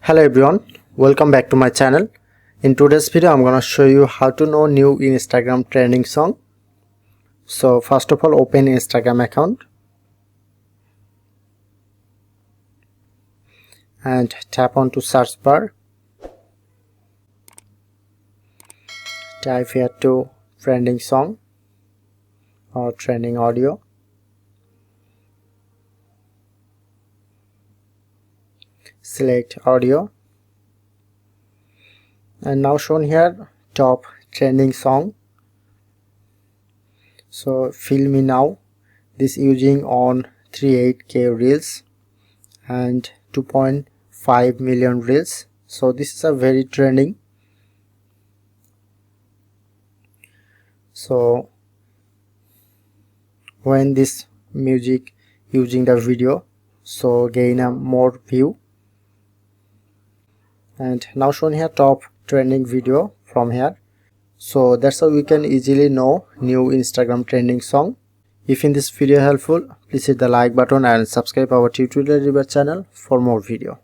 Hello everyone, welcome back to my channel. In today's video I'm gonna show you how to know new Instagram trending song. So first of all, open Instagram account and tap onto search bar. Type here to trending song or trending audio. Select audio, and now shown here top trending song. So Feel Me Now, this using on 38k reels and 2.5 million reels. So this is a very trending. So when this music using the video, so gain a more view. And now shown here top trending video from here. So that's how we can easily know new Instagram trending song. If in this video helpful, please hit the like button and subscribe our tutorial review channel for more video.